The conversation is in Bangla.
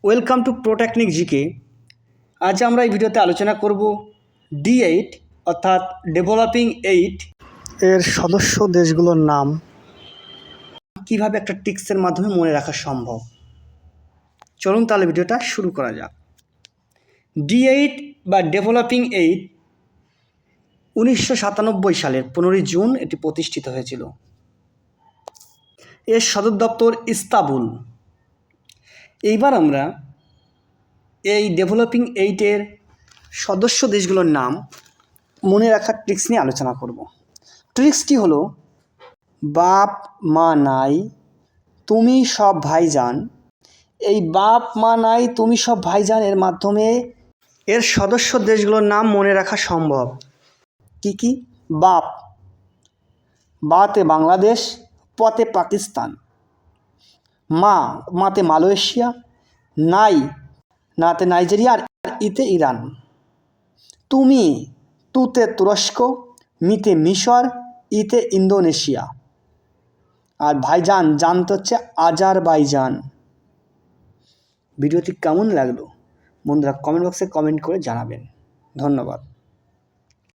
Welcome to প্রোটেকনিক GK. আজ আমরা এই ভিডিওতে আলোচনা করব D8 অর্থাৎ ডেভেলপিং 8 এর সদস্য দেশগুলোর নাম কিভাবে একটা ট্রিক্সের মাধ্যমে মনে রাখা সম্ভব। চলুন তাহলে ভিডিওটা শুরু করা যাক। D8 বা ডেভেলপিং 8 1997 সালের 15 জুন এটি প্রতিষ্ঠিত হয়েছিল। এর সদর দপ্তর ইস্তানবুল। এইবার আমরা এই ডেভেলপিং 8-এর সদস্য দেশগুলোর নাম মনে রাখার ট্রিক্স নিয়ে আলোচনা করব। ট্রিক্সটি হলো বাপ মা নাই তুমি সব ভাইজান। এই বাপ মা নাই তুমি সব ভাইজান এর মাধ্যমে এর সদস্য দেশগুলোর নাম মনে রাখা সম্ভব। কি কি? বাপ, বাতে বাংলাদেশ, পতে পাকিস্তান, মা, মাতে মালয়েশিয়া, নাই, নাতে নাইজেরিয়া আর ইতে ইরান, তুমি, তুতে তুরস্ক, মিতে মিশর, ইতে ইন্দোনেশিয়া, আর ভাইজান জানতে হচ্ছে আজারবাইজান। ভিডিওটি কেমন লাগলো বন্ধুরা কমেন্ট বক্সে কমেন্ট করে জানাবেন। ধন্যবাদ।